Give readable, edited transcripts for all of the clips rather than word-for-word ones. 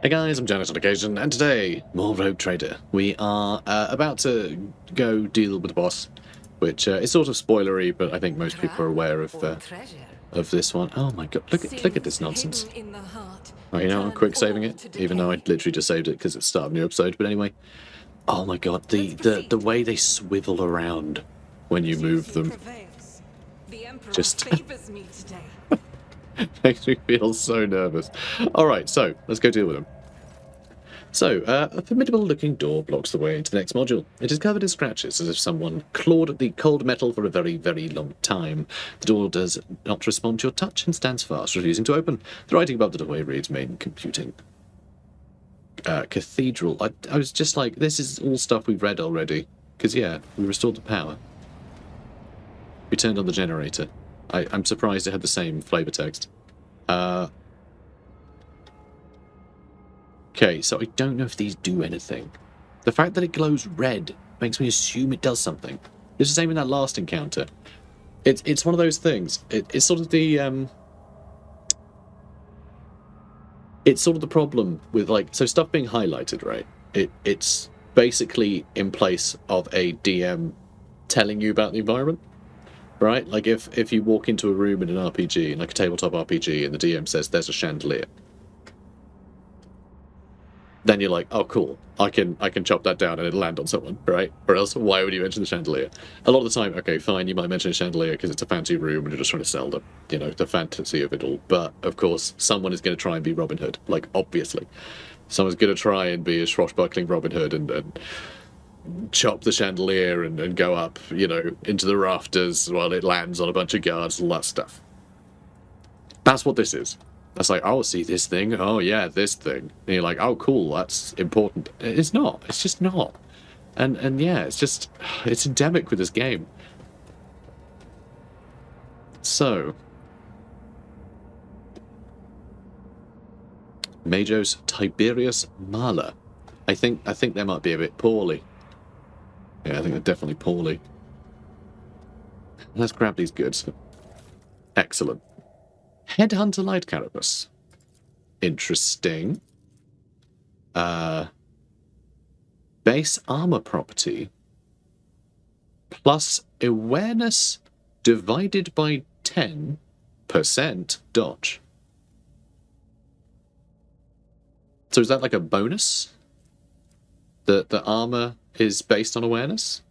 Hey guys, I'm Janet on occasion, and today, more Rogue Trader. We are about to go deal with the boss, which is sort of spoilery, but I think most people are aware of this one. Oh my god, look at this nonsense. Oh, you know, I'm quick saving it, even though I literally just saved it because it's the start of a new episode, but anyway. Oh my god, the way they swivel around when you move them. Just makes me feel so nervous. Alright, so, let's go deal with them. So, a formidable-looking door blocks the way into the next module. It is covered in scratches, as if someone clawed at the cold metal for a very, very long time. The door does not respond to your touch and stands fast, refusing to open. The writing above the doorway reads Main Computing. Cathedral. I was just like, this is all stuff we've read already. Because, yeah, we restored the power. We turned on the generator. I'm surprised it had the same flavor text. Okay, so I don't know if these do anything. The fact that it glows red makes me assume it does something. It's the same in that last encounter. It's one of those things. It's sort of the it's sort of the problem with, like, so stuff being highlighted, right? It's basically in place of a DM telling you about the environment. Right? Like if you walk into a room in an RPG, like a tabletop RPG, and the DM says there's a chandelier, then you're like, oh cool, I can chop that down and it'll land on someone, right? Or else, why would you mention the chandelier? A lot of the time, okay, fine, you might mention a chandelier because it's a fancy room and you're just trying to sell them, you know, the fantasy of it all. But of course, someone is going to try and be Robin Hood, like obviously, someone's going to try and be a swashbuckling Robin Hood and chop the chandelier and go up, you know, into the rafters while it lands on a bunch of guards, all that stuff. That's what this is. That's like, oh, see this thing? Oh, yeah, this thing. And you're like, oh, cool, that's important. It's not. It's just not. And yeah, it's endemic with this game. So. Majos Tiberius Mala. I think they might be a bit poorly. Yeah, I think they're definitely poorly. Let's grab these goods. Excellent. Headhunter Light Carapace. Interesting. Base armor property. Plus awareness divided by 10% dodge. So is that like a bonus? The armor is based on awareness?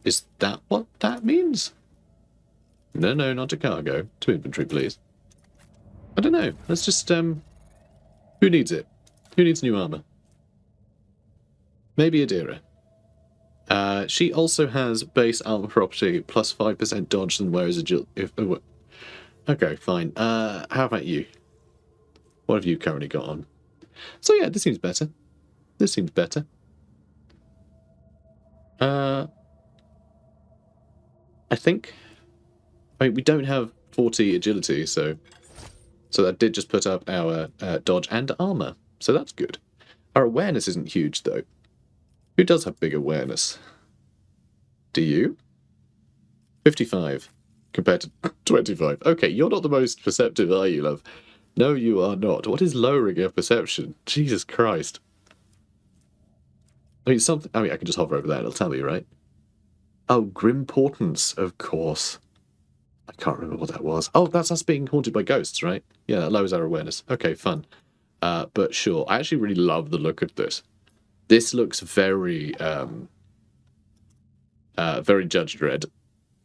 Is that what that means? No, not to cargo. To inventory, please. I don't know. Let's just, who needs it? Who needs new armor? Maybe Adira. She also has base armor property plus 5% dodge and wears agility. Okay, fine. How about you? What have you currently got on? So yeah, this seems better. This seems better. I think. I mean, we don't have 40 agility, so that did just put up our dodge and armor, so that's good. Our awareness isn't huge, though. Who does have big awareness? Do you? 55 compared to 25. Okay, you're not the most perceptive, are you, love? No, you are not. What is lowering your perception? Jesus Christ. I mean, I can just hover over that, it'll tell me, right? Oh, Grim Portents, of course. I can't remember what that was. Oh, that's us being haunted by ghosts, right? Yeah, that lowers our awareness. Okay, fun. But sure, I actually really love the look of this. This looks very, very Judge Dredd,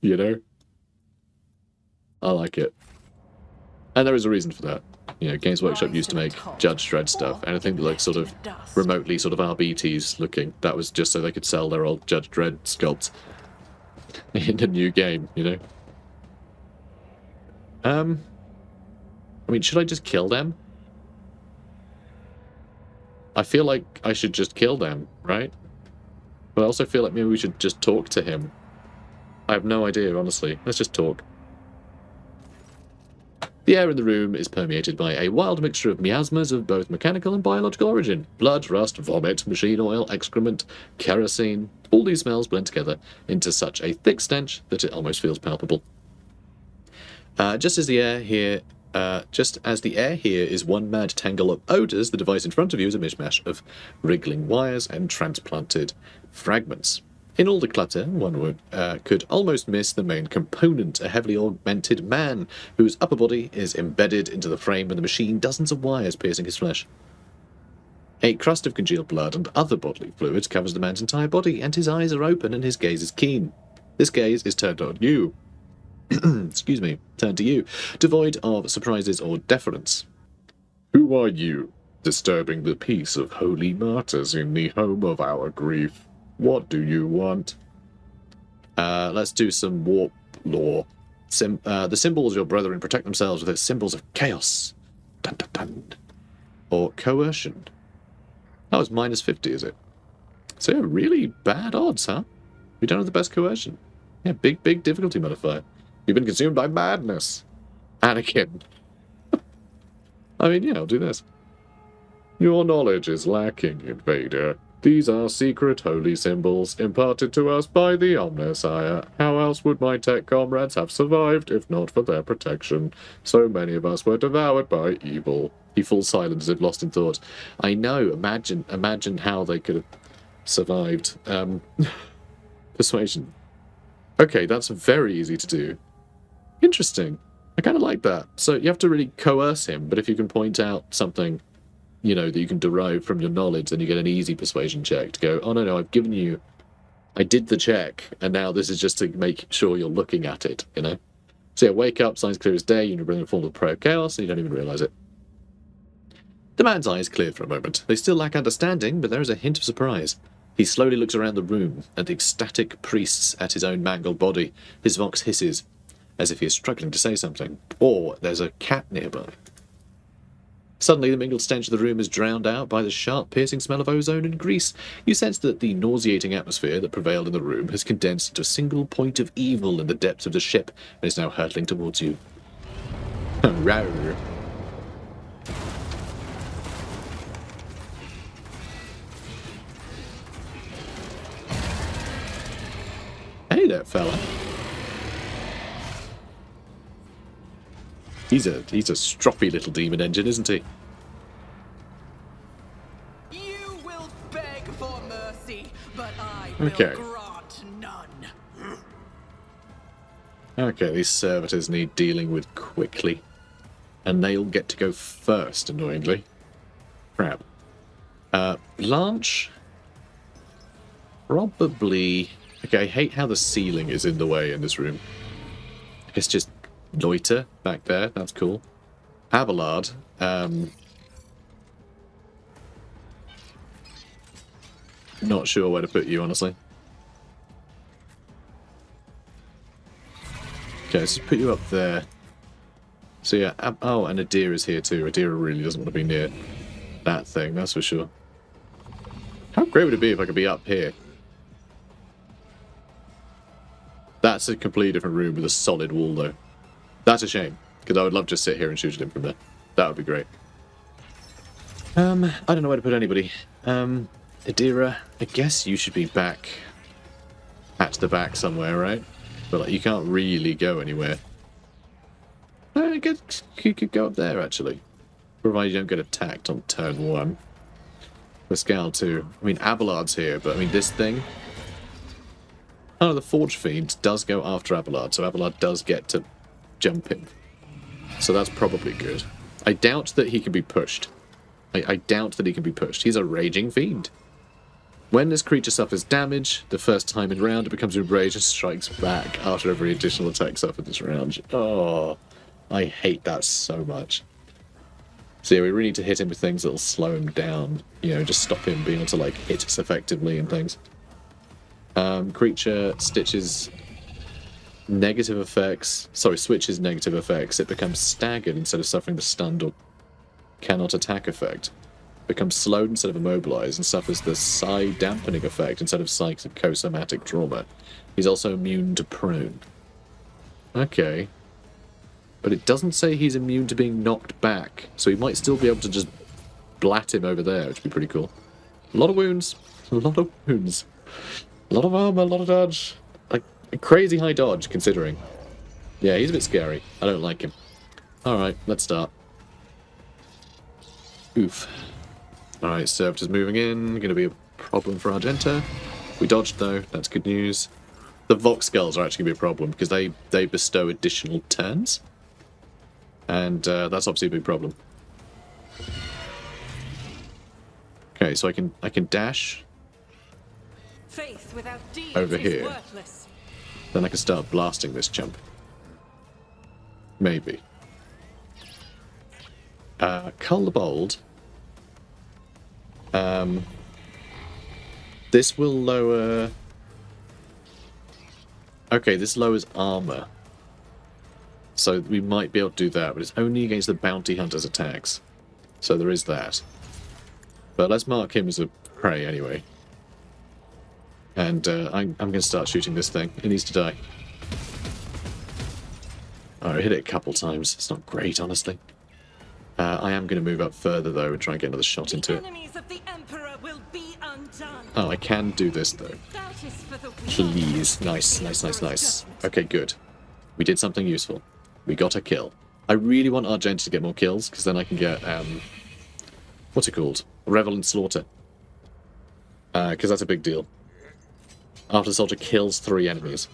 you know? I like it. And there is a reason for that. You know, Games Workshop used to make Judge Dredd stuff, and I think that looks sort of remotely sort of RBTs looking. That was just so they could sell their old Judge Dredd sculpts in a new game, you know? I mean, should I just kill them? I feel like I should just kill them, right? But I also feel like maybe we should just talk to him. I have no idea, honestly. Let's just talk. The air in the room is permeated by a wild mixture of miasmas of both mechanical and biological origin. Blood, rust, vomit, machine oil, excrement, kerosene. All these smells blend together into such a thick stench that it almost feels palpable. Just as the air here Just as the air here is one mad tangle of odours, the device in front of you is a mishmash of wriggling wires and transplanted fragments. In all the clutter, one could almost miss the main component, a heavily augmented man whose upper body is embedded into the frame of the machine, dozens of wires piercing his flesh. A crust of congealed blood and other bodily fluids covers the man's entire body, and his eyes are open and his gaze is keen. This gaze is turned on you. Excuse me, turned to you, devoid of surprises or deference. Who are you, disturbing the peace of holy martyrs in the home of our grief? What do you want? Let's do some warp lore. The symbols your brethren protect themselves with are symbols of chaos. Dun, dun, dun. Or coercion. Oh, it's minus 50, is it? So yeah, really bad odds, huh? We don't have the best coercion. Yeah, big difficulty modifier. You've been consumed by madness. Anakin. I mean, yeah, I'll do this. Your knowledge is lacking, Invader. These are secret holy symbols imparted to us by the Omnissiah. How else would my tech comrades have survived if not for their protection? So many of us were devoured by evil. He falls silent as if lost in thought. I know. Imagine how they could have survived. Persuasion. Okay, that's very easy to do. Interesting. I kind of like that. So you have to really coerce him, but if you can point out something, you know, that you can derive from your knowledge, then you get an easy persuasion check to go, oh no, I've given you, I did the check, and now this is just to make sure you're looking at it, you know? So yeah, wake up, signs clear as day, you bring the form of prayer chaos, and you don't even realise it. The man's eyes clear for a moment. They still lack understanding, but there is a hint of surprise. He slowly looks around the room, at the ecstatic priests at his own mangled body. His vox hisses, as if he is struggling to say something. Or there's a cat nearby. Suddenly, the mingled stench of the room is drowned out by the sharp, piercing smell of ozone and grease. You sense that the nauseating atmosphere that prevailed in the room has condensed into a single point of evil in the depths of the ship and is now hurtling towards you. Rawr. Hey there, fella. He's a stroppy little demon engine, isn't he? You will beg for mercy, but I will grant none. Okay, these servitors need dealing with quickly. And they'll get to go first, annoyingly. Crap. Blanche? Probably... Okay, I hate how the ceiling is in the way in this room. I guess just loiter back there. That's cool. Abelard. Not sure where to put you, honestly. Okay, let's put you up there. So yeah, oh, and Adira is here too. Adira really doesn't want to be near that thing, that's for sure. How great would it be if I could be up here? That's a completely different room with a solid wall, though. That's a shame, because I would love to just sit here and shoot at him from there. That would be great. I don't know where to put anybody. Adira, I guess you should be back at the back somewhere, right? But like, you can't really go anywhere. I guess you could go up there, actually. Provided you don't get attacked on turn 1. Pascal, too. I mean, Abelard's here, but I mean, this thing... Oh, the Forge Fiend does go after Abelard, so Abelard does get to jump him. So that's probably good. I doubt that he can be pushed. I doubt that he can be pushed. He's a raging fiend. When this creature suffers damage, the first time in round, it becomes enraged and strikes back after every additional attack suffered this round. Oh, I hate that so much. So yeah, we really need to hit him with things that'll slow him down. You know, just stop him being able to, like, hit us effectively and things. Creature switches negative effects. It becomes staggered instead of suffering the stunned or cannot attack effect. Becomes slowed instead of immobilized and suffers the psi dampening effect instead of psychosomatic trauma. He's also immune to prone. Okay. But it doesn't say he's immune to being knocked back, so he might still be able to just blat him over there, which would be pretty cool. A lot of wounds. A lot of wounds. A lot of armor, a lot of dodge. Like, a crazy high dodge, considering. Yeah, he's a bit scary. I don't like him. Alright, let's start. Oof. Alright, servitors moving in. Gonna be a problem for Argenta. We dodged though, that's good news. The Vox Skulls are actually gonna be a problem because they bestow additional turns. And that's obviously a big problem. Okay, so I can dash Faith without deeds over is here. worthless. Then I can start blasting this chump. Maybe. Cull the Bold. This will lower... Okay, this lowers armor. So we might be able to do that, but it's only against the bounty hunter's attacks. So there is that. But let's mark him as a prey anyway. And I'm going to start shooting this thing. It needs to die. Alright, hit it a couple times. It's not great, honestly. I am going to move up further, though, and try and get another shot into it. Enemies of the Emperor will be undone. Oh, I can do this, though. That is for the Please. Nice, nice, nice, nice. Okay, good. We did something useful. We got a kill. I really want Argenta to get more kills, because then I can get, what's it called? Revel in Slaughter. Because that's a big deal. After the soldier kills 3 enemies.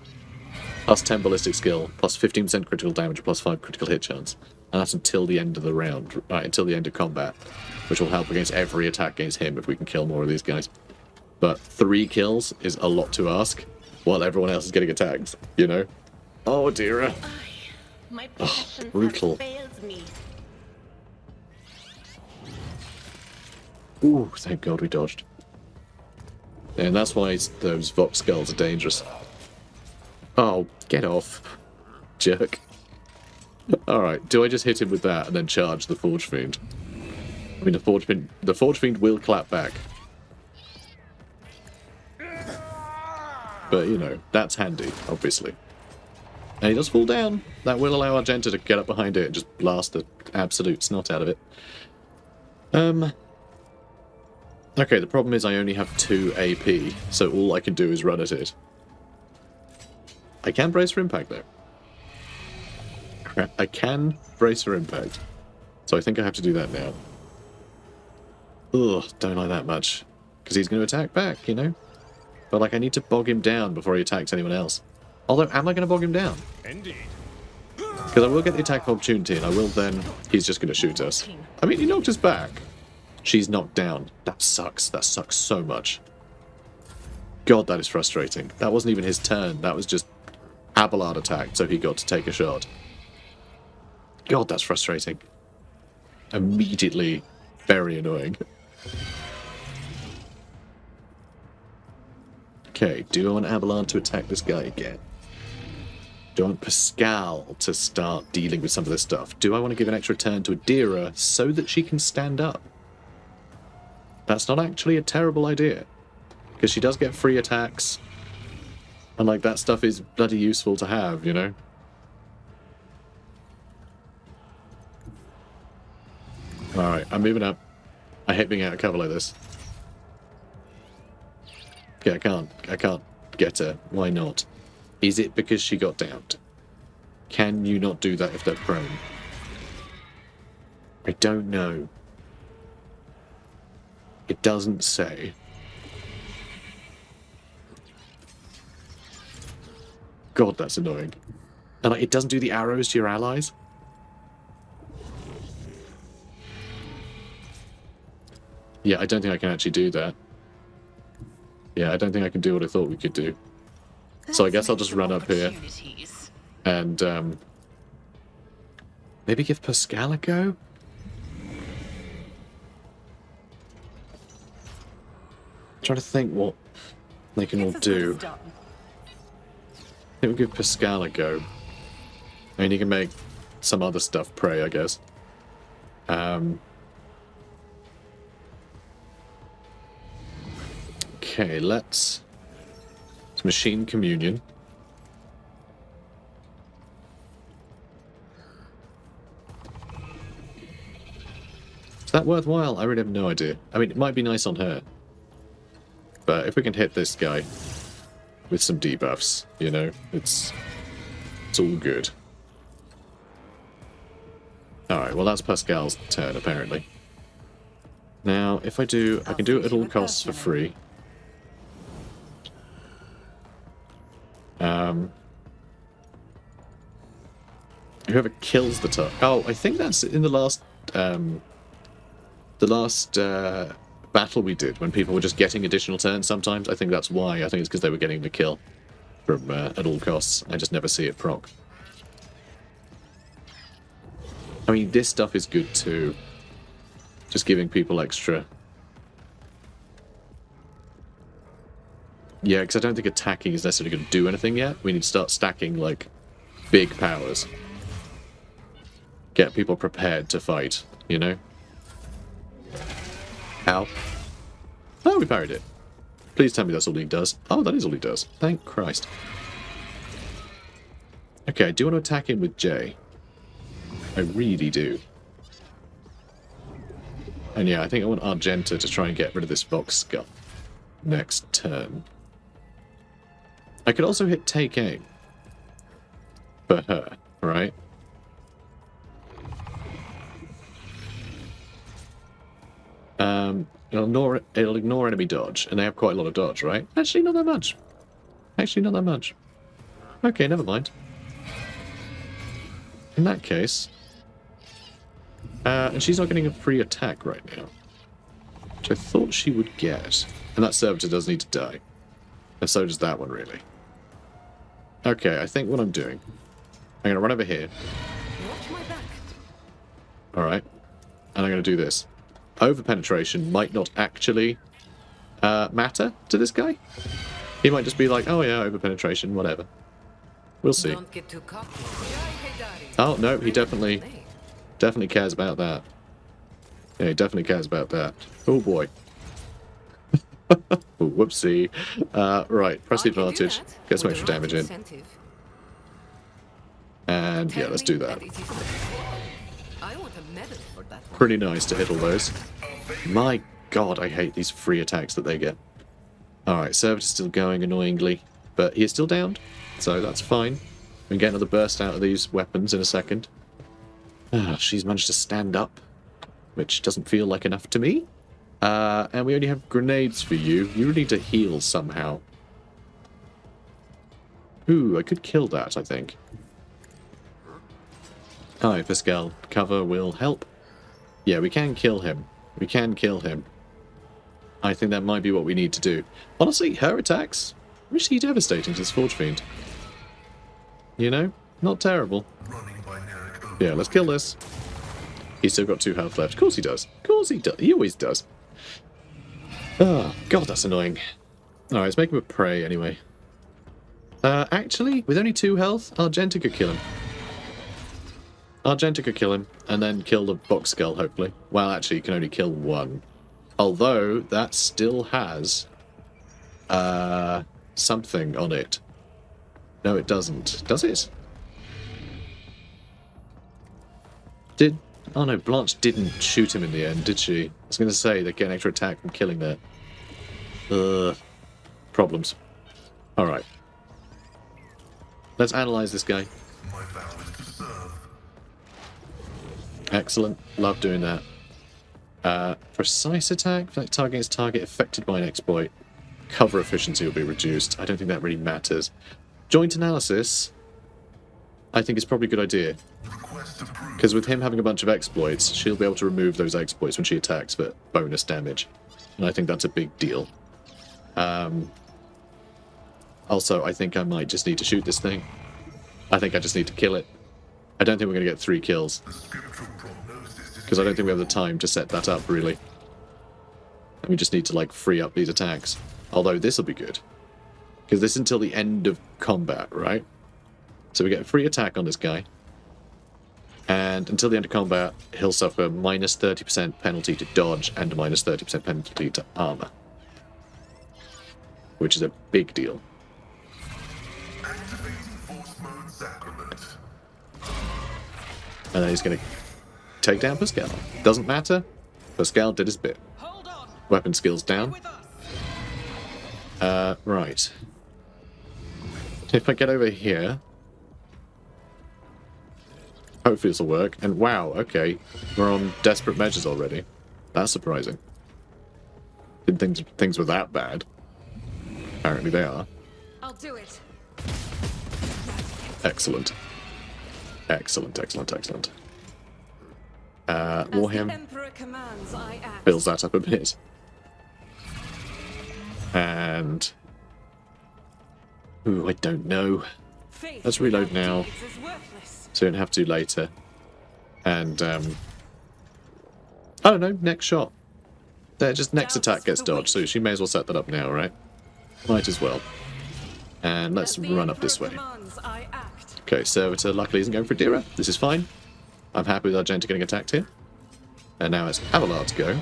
Plus 10 ballistic skill, plus 15% critical damage, plus 5 critical hit chance. And that's until the end of the round, right, until the end of combat. Which will help against every attack against him if we can kill more of these guys. But 3 kills is a lot to ask, while everyone else is getting attacked, you know? Oh dear. My passion brutal. fails me. Ooh, thank God we dodged. And that's why those Vox Skulls are dangerous. Oh, get off, jerk. Alright, do I just hit him with that and then charge the Forge Fiend? I mean, the Forge Fiend will clap back. But, you know, that's handy, obviously. And he does fall down. That will allow Argenta to get up behind it and just blast the absolute snot out of it. Okay, the problem is I only have 2 AP, so all I can do is run at it. I can brace for impact, though. I can brace for impact. So I think I have to do that now. Ugh, don't like that much. Because he's going to attack back, you know? But, like, I need to bog him down before he attacks anyone else. Although, am I going to bog him down? Indeed. Because I will get the attack of opportunity, and I will then... He's just going to shoot us. I mean, he knocked us back. She's knocked down. That sucks. That sucks so much. God, that is frustrating. That wasn't even his turn. That was just Abelard attacked, so he got to take a shot. God, that's frustrating. Immediately very annoying. Okay, do I want Abelard to attack this guy again? Do I want Pascal to start dealing with some of this stuff? Do I want to give an extra turn to Adira so that she can stand up? That's not actually a terrible idea. Because she does get free attacks. And, like, that stuff is bloody useful to have, you know? Alright, I'm moving up. I hate being out of cover like this. Okay, I can't get her. Why not? Is it because she got downed? Can you not do that if they're prone? I don't know. It doesn't say. God, that's annoying. And like, it doesn't do the arrows to your allies? Yeah, I don't think I can actually do that. Yeah, I don't think I can do what I thought we could do. So I guess I'll just run up here. And, maybe give Pascal a go? Trying to think what they can all do. I think we'll give Pascal a go. I mean, he can make some other stuff pray, I guess. Okay, let's Machine Communion. Is that worthwhile? I really have no idea. I mean, it might be nice on her. But if we can hit this guy with some debuffs, you know, it's all good. Alright, well that's Pascal's turn, apparently. Now, if I do... I can do it at all costs for free. Whoever kills the target... Oh, I think that's in the last... battle we did, when people were just getting additional turns sometimes. I think that's why. I think it's because they were getting the kill from at all costs. I just never see it proc. I mean, this stuff is good too. Just giving people extra... Yeah, because I don't think attacking is necessarily going to do anything yet. We need to start stacking, like, big powers. Get people prepared to fight, you know? Ow. Oh, we parried it. Please tell me that's all he does. Oh, that is all he does. Thank Christ. Okay, I do want to attack him with J. I really do. And yeah, I think I want Argenta to try and get rid of this Vox Skull next turn. I could also hit Take Aim for her, right? It'll ignore enemy dodge, and they have quite a lot of dodge, right? Actually, not that much. Actually, not that much. Okay, never mind. In that case... and she's not getting a free attack right now, which I thought she would get. And that servitor does need to die. And so does that one, really. Okay, I think what I'm doing... I'm going to run over here. Alright. And I'm going to do this. Over-penetration might not actually matter to this guy. He might just be like, oh yeah, over-penetration, whatever. We'll see. Oh, no, he definitely cares about that. Yeah, he definitely cares about that. Oh boy. Oh, whoopsie. Right, press the advantage. Get some extra damage in. And yeah, let's do that. Pretty nice to hit all those. My god, I hate these free attacks that they get. Alright, Servitor's still going annoyingly, but he is still downed, so that's fine. We can get another burst out of these weapons in a second. She's managed to stand up, which doesn't feel like enough to me. And we only have grenades for you. You need to heal somehow. Ooh, I could kill that, I think. Hi, Pascal. Cover will help. Yeah, we can kill him. We can kill him. I think that might be what we need to do. Honestly, her attacks, really devastating to this Forge Fiend. You know? Not terrible. Yeah, let's kill this. He's still got 2 health left. Of course he does. Of course he does. He always does. Oh, god, that's annoying. Alright, let's make him a prey anyway. Actually, with only 2 health, Argenta could kill him. Argenta could kill him, and then kill the Box Skull, hopefully. Well, actually, you can only kill 1. Although, that still has... something on it. No, it doesn't. Does it? Did... Oh no, Blanche didn't shoot him in the end, did she? I was going to say, they get an extra attack from killing that. Problems. Alright. Let's analyze this guy. Excellent. Love doing that. Precise attack. Target is target affected by an exploit. Cover efficiency will be reduced. I don't think that really matters. Joint analysis, I think is probably a good idea. Because with him having a bunch of exploits, she'll be able to remove those exploits when she attacks for bonus damage. And I think that's a big deal. Also, I think I might just need to shoot this thing. I think I just need to kill it. I don't think we're going to get 3 kills. Because I don't think we have the time to set that up, really. And we just need to, like, free up these attacks. Although, this will be good. Because this is until the end of combat, right? So we get a free attack on this guy. And until the end of combat, he'll suffer minus 30% penalty to dodge and a minus 30% penalty to armor. Which is a big deal. And then he's going to take down Pascal. Doesn't matter. Pascal did his bit. Weapon skills down. Right. If I get over here... Hopefully this will work. And wow, okay. We're on desperate measures already. That's surprising. Didn't think things were that bad. Apparently they are. I'll do it. Excellent. Excellent, excellent, excellent. As the Warhammer Emperor commands, I act. fills that up a bit. And... ooh, I don't know. Faith Let's reload without now. deeds is worthless. So we don't have to later. And, oh no, next shot. There, just next attack gets dodged, so she may as well set that up now, right? Might as well. And let's As the run up Emperor this way. commands, I act. Okay, Servitor luckily isn't going for Dira. This is fine. I'm happy with Argenta getting attacked here. And now it's Avalar to go.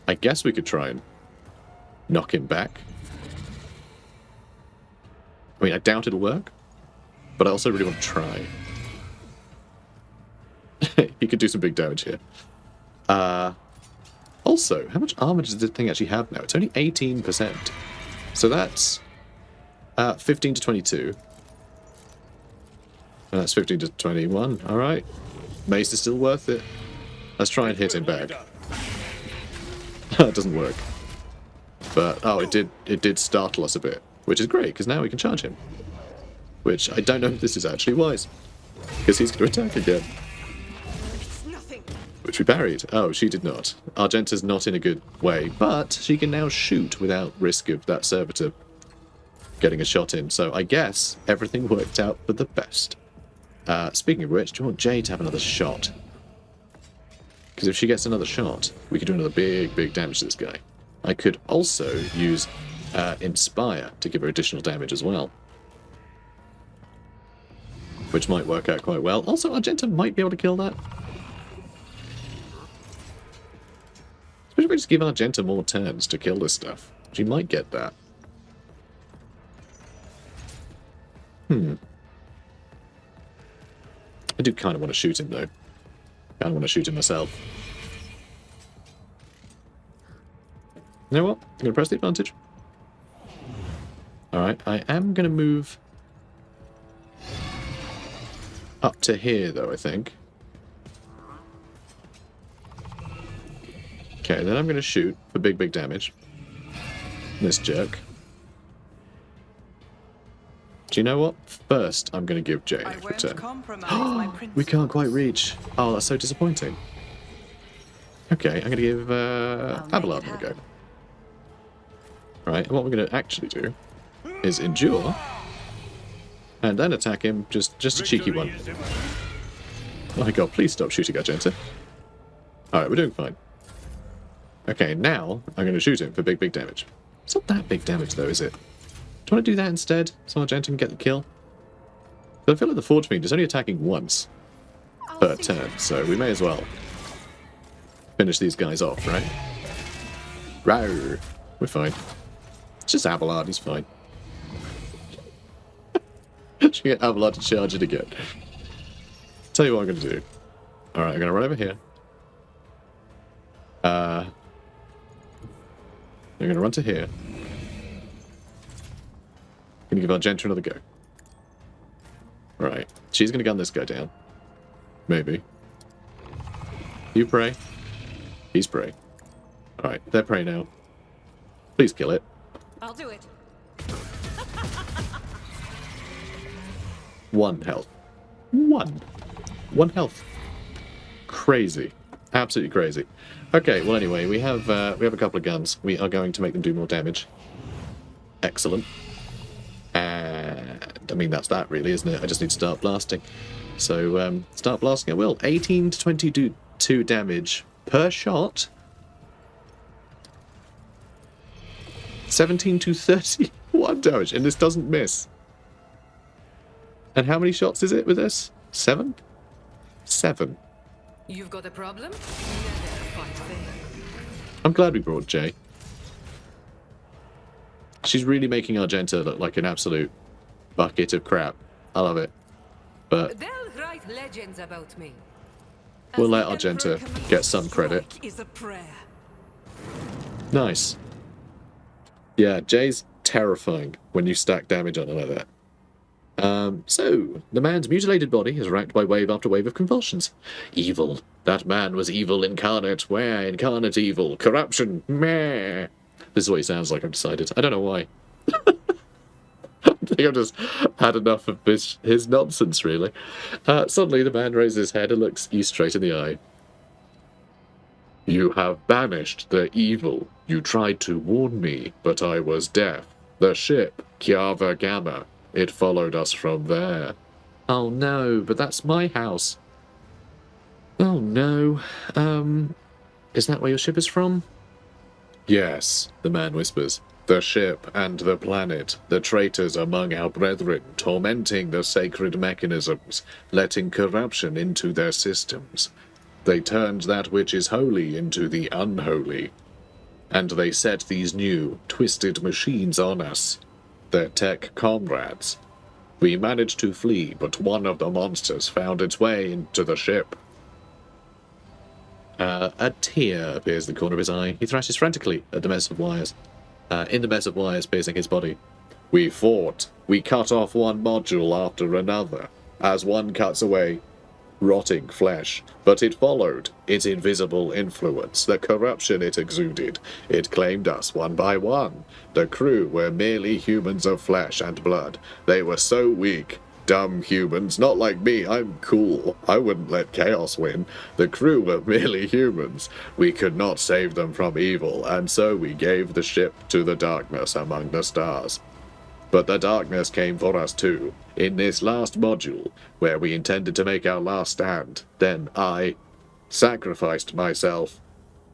I guess we could try and knock him back. I mean, I doubt it'll work, but I also really want to try. He could do some big damage here. Also, how much armor does this thing actually have now? It's only 18%. So that's 15 to 22. And that's 15 to 21. Alright. Mace is still worth it. Let's try and hit him back. That doesn't work. But, oh, it did startle us a bit. Which is great, because now we can charge him. Which, I don't know if this is actually wise. Because he's going to attack again. It's nothing. Which we parried. Oh, she did not. Argenta's not in a good way, but she can now shoot without risk of that servitor getting a shot in. So I guess everything worked out for the best. Speaking of which, do you want Jay to have another shot? Because if she gets another shot, we could do another big damage to this guy. I could also use Inspire to give her additional damage as well. Which might work out quite well. Also, Argenta might be able to kill that. Especially if we just give Argenta more turns to kill this stuff. She might get that. I do kind of want to shoot him, though. Kind of want to shoot him myself. You know what? I'm going to press the advantage. Alright, I am going to move up to here, though, I think. Okay, then I'm going to shoot for big damage. This jerk. Do you know what? First, I'm going to give Jay I a won't return. compromise my We principles. can't quite reach. Oh, that's so disappointing. Okay, I'm going to give Abelard a go. Right, and what we're going to actually do is endure, and then attack him, just a cheeky one. Oh my god, please stop shooting Argenta. Alright, we're doing fine. Okay, now I'm going to shoot him for big damage. It's not that big damage though, is it? Do you want to do that instead, so Argenta can get the kill? But I feel like the Forge Fiend is only attacking once per turn, so we may as well finish these guys off, right? Row! We're fine. It's just Abelard, he's fine. Should get Abelard to charge it again. Tell you what I'm going to do. Alright, I'm going to run over here. I'm going to run to here. I'm going to give Argenta another go. Right. She's going to gun this guy down. Maybe. You pray. He's prey. Alright, they're prey now. Please kill it. I'll do it. 1 health. 1 health. Crazy. Absolutely crazy. Okay, well anyway, we have a couple of guns. We are going to make them do more damage. Excellent. And I mean that's that really, isn't it? I just need to start blasting. So start blasting at will. 18 to 22 damage per shot. 17 to 31 damage, and this doesn't miss. And how many shots is it with this? 7? 7. You've got a problem? Never fight fair. I'm glad we brought Jay. She's really making Argenta look like an absolute bucket of crap. I love it. But They'll write legends about me. we'll As let the Argenta Emperor commands, get some credit. strike is a prayer. Nice. Yeah, Jay's terrifying when you stack damage on her like that. So, the man's mutilated body is racked by wave after wave of convulsions. Evil. That man was evil incarnate. Where incarnate evil? Corruption. Meh. This is what he sounds like, I've decided. I don't know why. I think I've just had enough of his nonsense, really. Suddenly, the man raises his head and looks you straight in the eye. You have banished the evil. You tried to warn me, but I was deaf. The ship, Kiava Gamma. It followed us from there. Oh no, but that's my house. Oh no. Is that where your ship is from? Yes, the man whispers. The ship and the planet, the traitors among our brethren, tormenting the sacred mechanisms, letting corruption into their systems. They turned that which is holy into the unholy. And they set these new, twisted machines on us. Their tech comrades. We managed to flee, but one of the monsters found its way into the ship. A tear appears in the corner of his eye. He thrashes frantically at the mess of wires. In the mess of wires piercing his body. We fought. We cut off one module after another, as one cuts away rotting flesh, but it followed its invisible influence, the corruption it exuded. It claimed us one by one. The crew were merely humans of flesh and blood. They were so weak. Dumb humans, not like me, I'm cool. I wouldn't let chaos win. The crew were merely humans. We could not save them from evil, and so we gave the ship to the darkness among the stars. But the darkness came for us too, in this last module, where we intended to make our last stand. Then I sacrificed myself.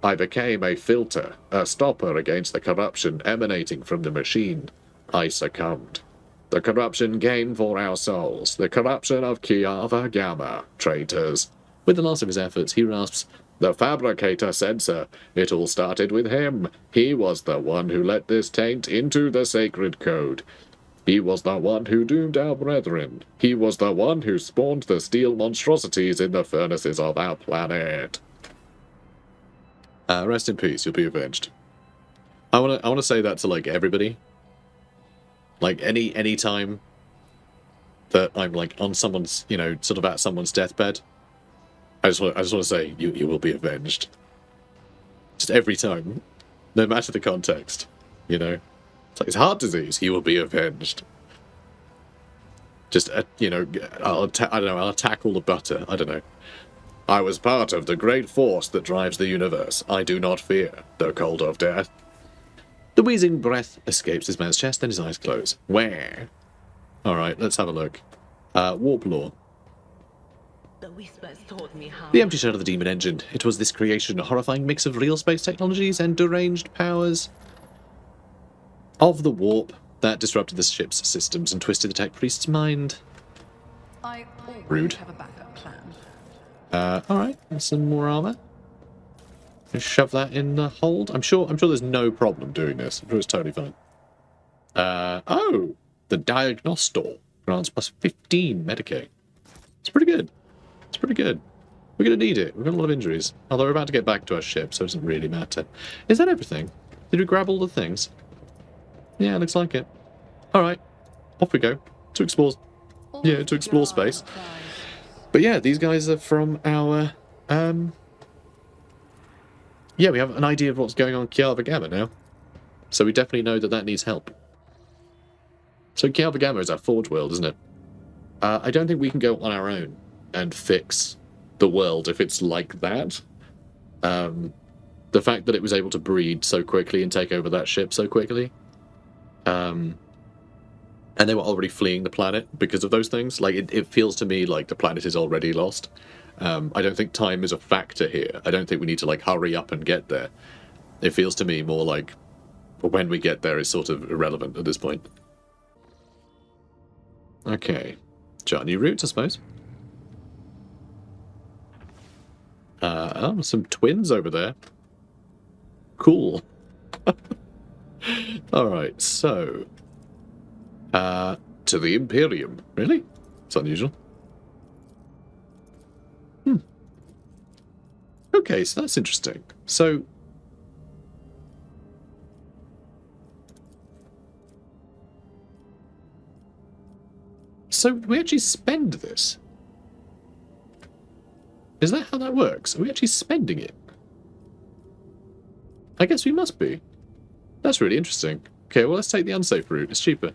I became a filter, a stopper against the corruption emanating from the machine. I succumbed. The corruption came for our souls, the corruption of Kiava Gamma, traitors. With the last of his efforts, he rasps, The fabricator sensor. It all started with him. He was the one who let this taint into the sacred code. He was the one who doomed our brethren. He was the one who spawned the steel monstrosities in the furnaces of our planet. Rest in peace, you'll be avenged. I wanna say that to like everybody. Like any time that I'm like on someone's, sort of at someone's deathbed, I just want to say you will be avenged. Just every time, no matter the context, It's like it's heart disease. He will be avenged. Just I'll tackle the butter. I don't know. I was part of the great force that drives the universe. I do not fear the cold of death. The wheezing breath escapes this man's chest, then his eyes close. Where? Alright, let's have a look. Warp lore. The whispers taught me how. The empty shell of the demon engine. It was this creation, a horrifying mix of real space technologies and deranged powers of the warp that disrupted the ship's systems and twisted the tech priest's mind. I always Rude. have a backup plan. Alright, some more armor. Just shove that in the hold. I'm sure there's no problem doing this. I'm sure it's totally fine. Oh! The Diagnostor grants plus 15 Medicaid. It's pretty good. It's pretty good. We're going to need it. We've got a lot of injuries. Although we're about to get back to our ship, so it doesn't really matter. Is that everything? Did we grab all the things? Yeah, looks like it. Alright. Off we go. To explore... Yeah, to explore space. But yeah, these guys are from our... Yeah, we have an idea of what's going on Kiava Gamma now. So we definitely know that needs help. So Kiava Gamma is our forge world, isn't it? I don't think we can go on our own and fix the world if it's like that. The fact that it was able to breed so quickly and take over that ship so quickly. And they were already fleeing the planet because of those things. Like, it feels to me like the planet is already lost. I don't think time is a factor here. I don't think we need to, like, hurry up and get there. It feels to me more like when we get there is sort of irrelevant at this point. Okay. Chart new routes, I suppose. Some twins over there. Cool. Alright, so... to the Imperium. Really? It's unusual. Okay, so that's interesting. So... So we actually spend this? Is that how that works? Are we actually spending it? I guess we must be. That's really interesting. Okay, well, let's take the unsafe route. It's cheaper.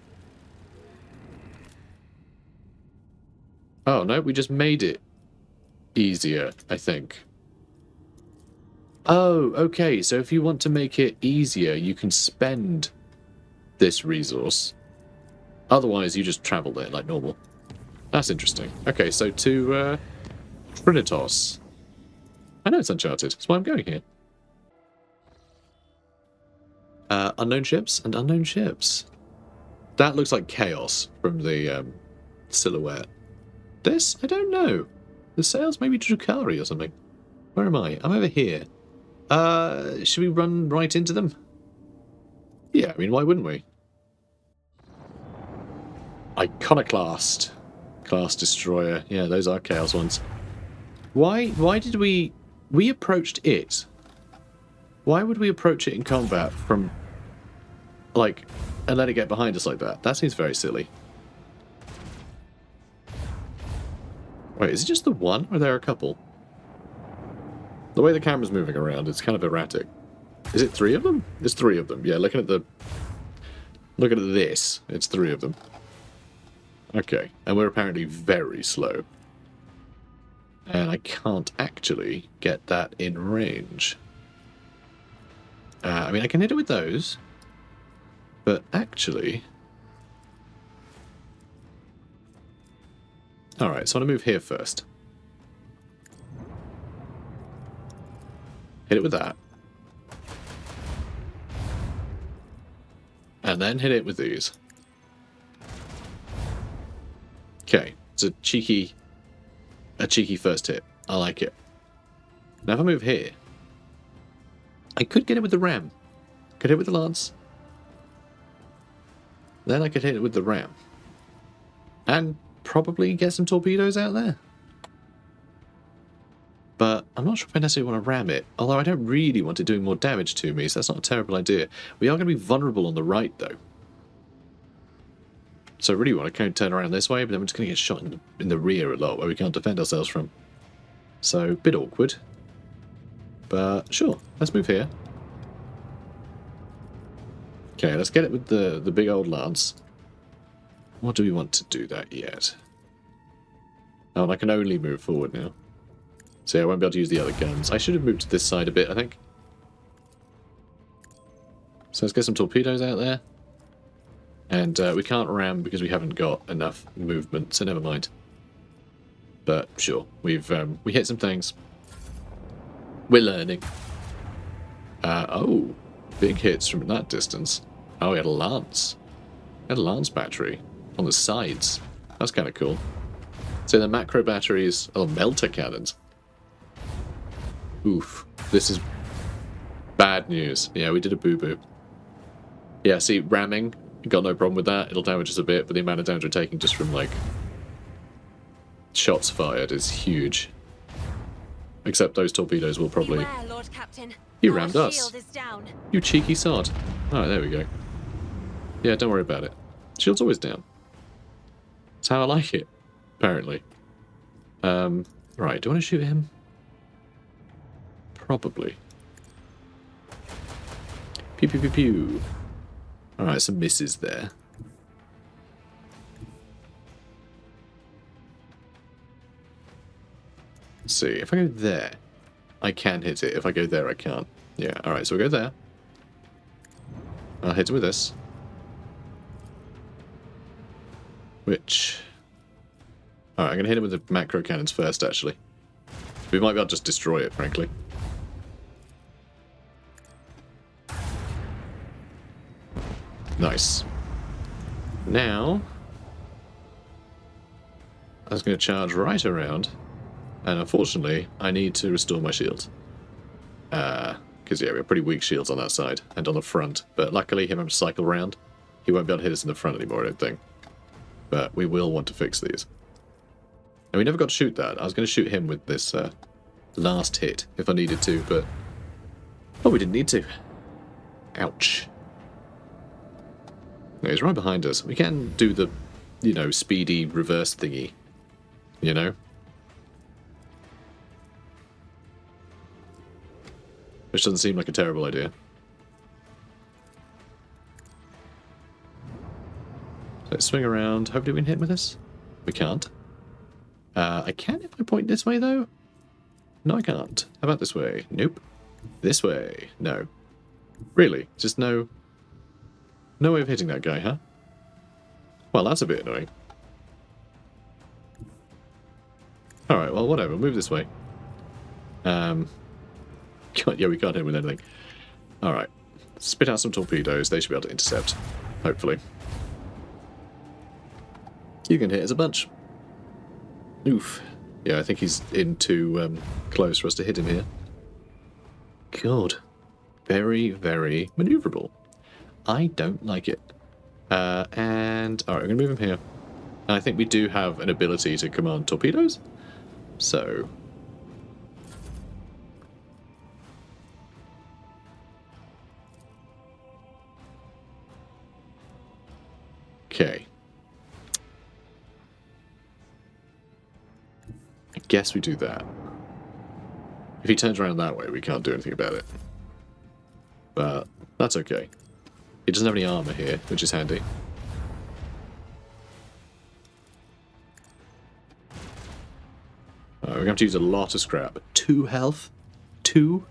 Oh, no, we just made it easier, I think. Oh, okay, so if you want to make it easier, you can spend this resource. Otherwise, you just travel there like normal. That's interesting. Okay, so to Trinitos. I know it's Uncharted. That's why I'm going here. Unknown ships and unknown ships. That looks like chaos from the silhouette. This? I don't know. The sails maybe Drukari or something. Where am I? I'm over here. Should we run right into them? Yeah, I mean, why wouldn't we? Iconoclast. Class Destroyer. Yeah, those are Chaos ones. Why did we approached it? Why would we approach it in combat from, like, and let it get behind us like that? That seems very silly. Wait, is it just the one, or are there a couple? The way the camera's moving around, it's kind of erratic. Is it 3 of them? It's 3 of them. Yeah, looking at this, it's 3 of them. Okay, and we're apparently very slow. And I can't actually get that in range. I mean, I can hit it with those. But actually... Alright, so I'm going to move here first. Hit it with that. And then hit it with these. Okay, it's a cheeky first hit. I like it. Now if I move here, I could get it with the ram. Could hit it with the lance. Then I could hit it with the ram. And probably get some torpedoes out there. But I'm not sure if I necessarily want to ram it. Although I don't really want it doing more damage to me, so that's not a terrible idea. We are going to be vulnerable on the right, though. So I really want to kind of turn around this way, but then we're just going to get shot in the rear a lot, where we can't defend ourselves from. So, a bit awkward. But, sure, let's move here. Okay, let's get it with the big old lance. What do we want to do that yet? Oh, and I can only move forward now. So yeah, I won't be able to use the other guns. I should have moved to this side a bit, I think. So let's get some torpedoes out there. And we can't ram because we haven't got enough movement, so never mind. But sure, we hit some things. We're learning. Oh, big hits from that distance. Oh, we had a lance. We had a lance battery on the sides. That's kind of cool. So the macro batteries, oh, melter cannons. Oof, this is bad news. Yeah, we did a boo-boo. Yeah, see, ramming, got no problem with that. It'll damage us a bit, but the amount of damage we're taking just from, like, shots fired is huge. Except those torpedoes will probably... Beware, Lord Captain. You Our rammed us. shield is down. You cheeky sod. Alright, there we go. Yeah, don't worry about it. Shield's always down. That's how I like it, apparently. Right, do I want to shoot him? Probably. Pew pew pew pew. Alright, some misses there. Let's see, if I go there, I can hit it. If I go there, I can't. Yeah, alright, so we'll go there. I'll hit it with this. Which... Alright, I'm going to hit it with the macro cannons first, actually. We might be able to just destroy it, frankly. Nice. Now... I was going to charge right around. And unfortunately, I need to restore my shields. Because, yeah, we have pretty weak shields on that side and on the front. But luckily, him able to cycle around. He won't be able to hit us in the front anymore, I don't think. But we will want to fix these. And we never got to shoot that. I was going to shoot him with this last hit if I needed to, but... Oh, we didn't need to. Ouch. No, he's right behind us. We can do the you know, speedy reverse thingy. You know? Which doesn't seem like a terrible idea. So let's swing around. Hopefully we can hit him with this. We can't. I can if I point this way, though. No, I can't. How about this way? Nope. This way? No. Really? Just no... No way of hitting that guy, huh? Well, that's a bit annoying. Alright, well, whatever. Move this way. Yeah, we can't hit him with anything. Alright. Spit out some torpedoes. They should be able to intercept. Hopefully. You can hit us a bunch. Oof. Yeah, I think he's in too close for us to hit him here. God. Very, very maneuverable. I don't like it. And... Alright, we're going to move him here. And I think we do have an ability to command torpedoes. So... Okay. I guess we do that. If he turns around that way, we can't do anything about it. But that's okay. He doesn't have any armor here, which is handy. We're going to have to use a lot of scrap. 2 health? 2?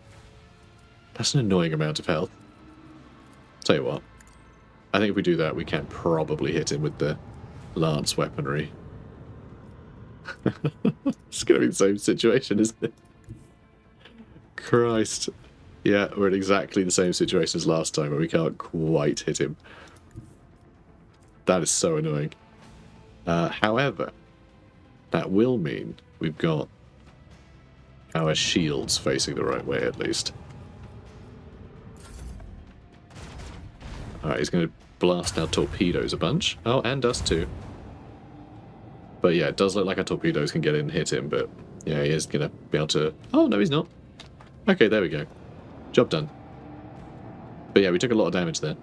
That's an annoying amount of health. Tell you what. I think if we do that, we can probably hit him with the lance weaponry. It's going to be the same situation, isn't it? Christ. Yeah, we're in exactly the same situation as last time, but we can't quite hit him. That is so annoying. However, that will mean we've got our shields facing the right way, at least. Alright, he's going to blast our torpedoes a bunch. Oh, and us too. But yeah, it does look like our torpedoes can get in and hit him, but yeah, he is going to be able to... Oh, no, he's not. Okay, there we go. Job done. But yeah, we took a lot of damage there.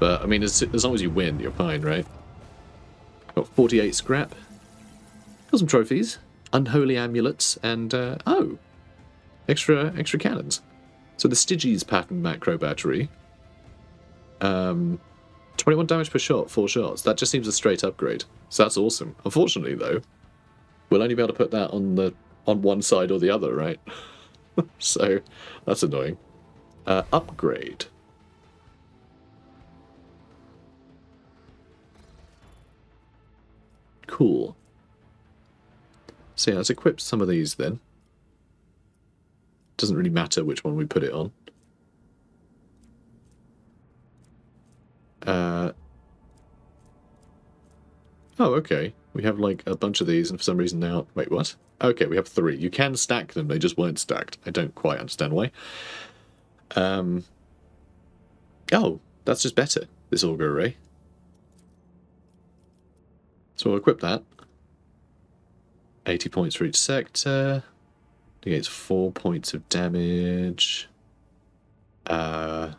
But, I mean, as long as you win, you're fine, right? Got 48 scrap. Got some trophies. Unholy amulets, and, oh! Extra cannons. So the Styges pattern macro battery. 21 damage per shot, 4 shots. That just seems a straight upgrade. So that's awesome. Unfortunately, though, we'll only be able to put that on one side or the other, right? So, that's annoying. Upgrade. Cool. So yeah, let's equip some of these then. Doesn't really matter which one we put it on. Oh, okay. We have like a bunch of these, and for some reason now... Wait, what? Okay, we have 3. You can stack them, they just weren't stacked. I don't quite understand why. Oh, that's just better, this auger array. So we'll equip that. 80 points for each sector. Negates 4 points of damage. Yep,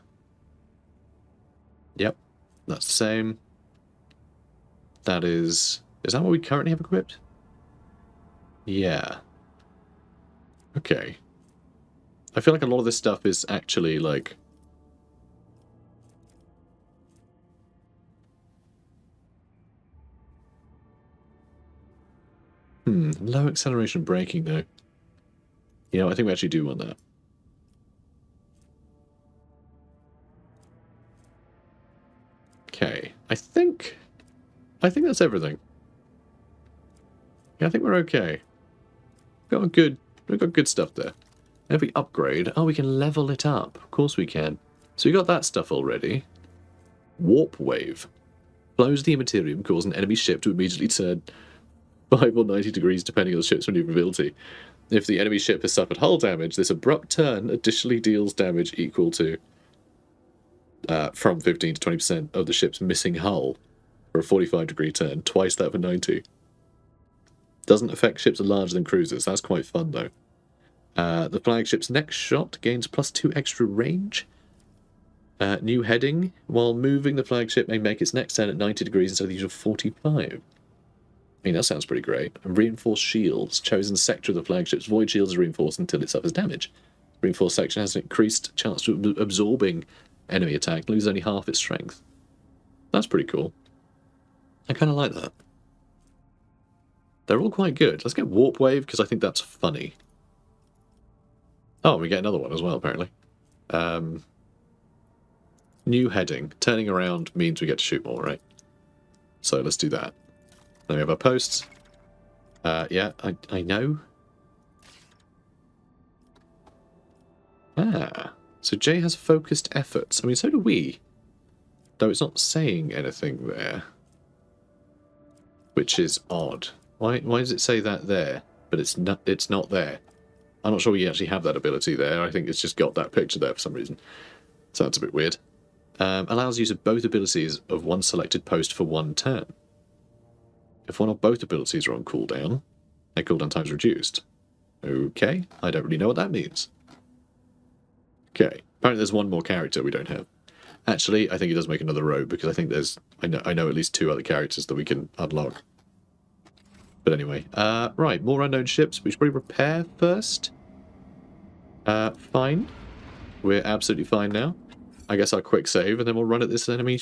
that's the same. That is... Is that what we currently have equipped? Yeah. Okay. I feel like a lot of this stuff is actually, like... Low acceleration braking, though. You know, I think we actually do want that. Okay. I think that's everything. Yeah, I think we're okay. We've got good stuff there. And if we upgrade, oh, we can level it up. Of course we can. So we got that stuff already. Warp wave. Blows the immaterium, cause an enemy ship to immediately turn 5 or 90 degrees depending on the ship's maneuverability. If the enemy ship has suffered hull damage, this abrupt turn additionally deals damage equal to from 15 to 20% of the ship's missing hull for a 45-degree turn, twice that for 90. Doesn't affect ships larger than cruisers. That's quite fun, though. The flagship's next shot gains +2 extra range. New heading. While moving, the flagship may make its next turn at 90 degrees instead of the usual 45. I mean, that sounds pretty great. And reinforced shields. Chosen sector of the flagship's void shield is reinforced until it suffers damage. Reinforced section has an increased chance to absorbing enemy attack, lose only half its strength. That's pretty cool. I kind of like that. They're all quite good. Let's get Warp Wave, because I think that's funny. Oh, we get another one as well, apparently. New heading. Turning around means we get to shoot more, right? So let's do that. Then we have our posts. Yeah, I know. Ah, so Jay has focused efforts. I mean, so do we. Though it's not saying anything there. Which is odd. Why does it say that there? But it's not there. I'm not sure we actually have that ability there. I think it's just got that picture there for some reason. So that's a bit weird. Allows use of both abilities of one selected post for one turn. If one or both abilities are on cooldown, their cooldown time is reduced. Okay, I don't really know what that means. Okay, apparently there's one more character we don't have. Actually, I think it does make another row, because I think there's... I know at least 2 other characters that we can unlock. But anyway, right, more unknown ships. We should probably repair first. Fine. We're absolutely fine now. I guess I'll quick save, and then we'll run at this enemy,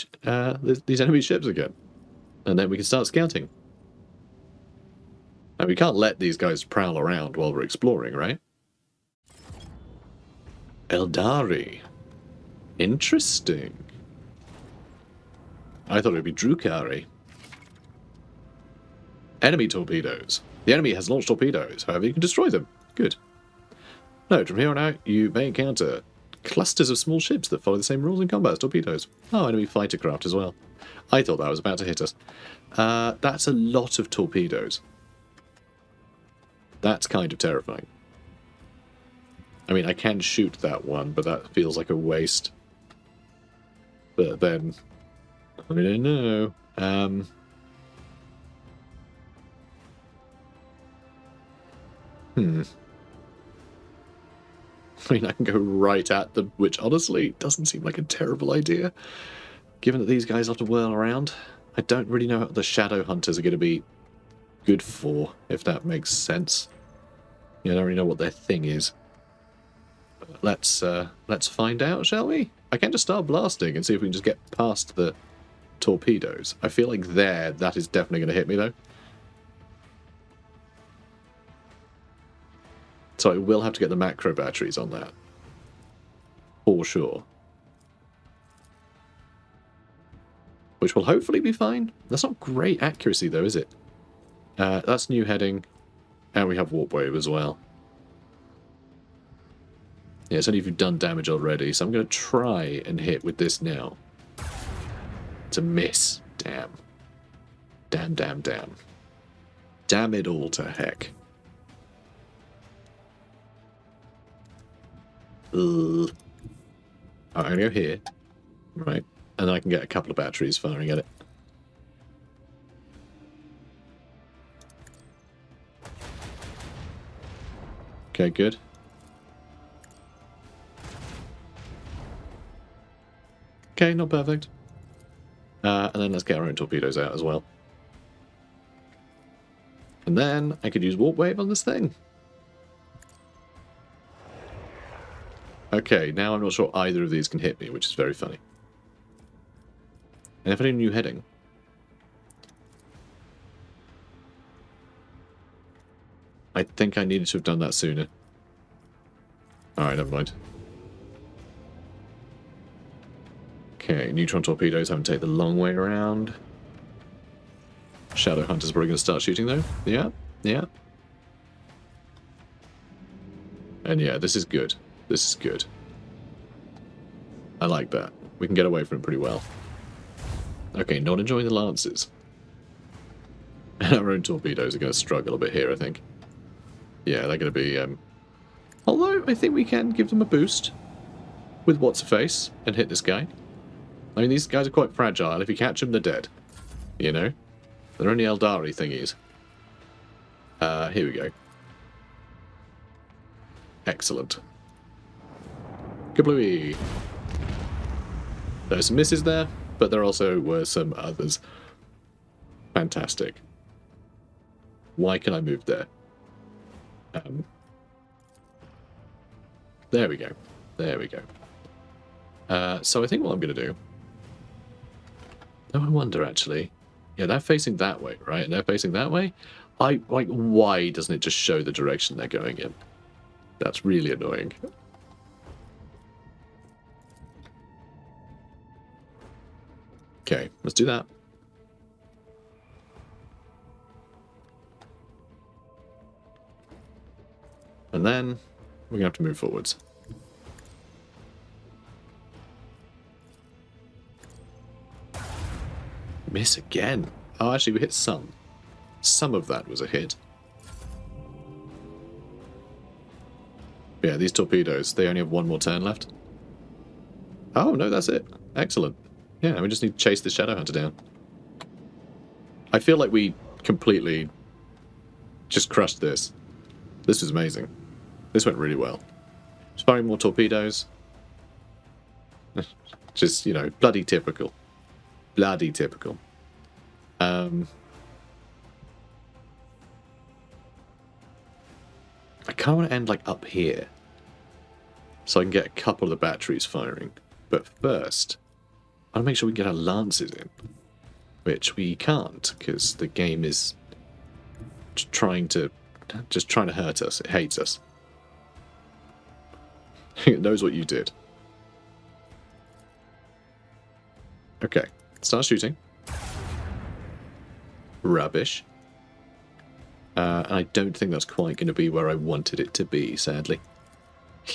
these enemy ships again. And then we can start scouting. And we can't let these guys prowl around while we're exploring, right? Eldari. Interesting. I thought it would be Drukari. Enemy torpedoes. The enemy has launched torpedoes, however you can destroy them. Good. Note, from here on out, you may encounter clusters of small ships that follow the same rules in combat as torpedoes. Oh, enemy fighter craft as well. I thought that was about to hit us. That's a lot of torpedoes. That's kind of terrifying. I mean, I can shoot that one, but that feels like a waste. But then, I don't know. I mean, I can go right at them, which honestly doesn't seem like a terrible idea. Given that these guys have to whirl around, I don't really know what the Shadow Hunters are going to be good for, if that makes sense. Yeah, I don't really know what their thing is. Let's find out, shall we? I can just start blasting and see if we can just get past the torpedoes. I feel like that is definitely going to hit me, though. So I will have to get the macro batteries on that. For sure. Which will hopefully be fine. That's not great accuracy, though, is it? That's new heading. And we have Warp Wave as well. Yeah, it's only if you've done damage already, so I'm going to try and hit with this now. It's a miss. Damn. Damn, damn, damn. Damn it all to heck. Alright, I'm going to go here. Right. And then I can get a couple of batteries firing at it. Okay, good. Okay, not perfect. And then let's get our own torpedoes out as well. And then I could use Warp Wave on this thing. Okay, now I'm not sure either of these can hit me, which is very funny. And if I do new heading... I think I needed to have done that sooner. Alright, never mind. Okay, neutron torpedoes haven't taken the long way around. Shadow Hunters are probably going to start shooting, though. Yeah, yeah. And yeah, this is good. This is good. I like that. We can get away from it pretty well. Okay, not enjoying the lances. And our own torpedoes are going to struggle a bit here, I think. Yeah, they're going to be... Although, I think we can give them a boost with What's-A-Face and hit this guy. I mean, these guys are quite fragile. If you catch them, they're dead. You know? They're only Eldari thingies. Here we go. Excellent. Kablooey! There were some misses there, but there also were some others. Fantastic. Why can I move there? There we go. There we go. So I think what I'm going to do... No, I wonder, actually. Yeah, they're facing that way, right? And they're facing that way? Why doesn't it just show the direction they're going in? That's really annoying. Okay, let's do that. And then we're going to have to move forwards. Miss again. Oh, actually, we hit some. Some of that was a hit. Yeah, these torpedoes, they only have one more turn left. Oh, no, that's it. Excellent. Yeah, we just need to chase the Shadow Hunter down. I feel like we completely just crushed this. This was amazing. This went really well. Just firing more torpedoes. Just, you know, bloody typical. Bloody typical. I kind of want to end, like, up here. So I can get a couple of the batteries firing. But first, I want to make sure we get our lances in. Which we can't, because the game is just trying to hurt us. It hates us. It knows what you did. Okay, start shooting. Rubbish. I don't think that's quite going to be where I wanted it to be, sadly.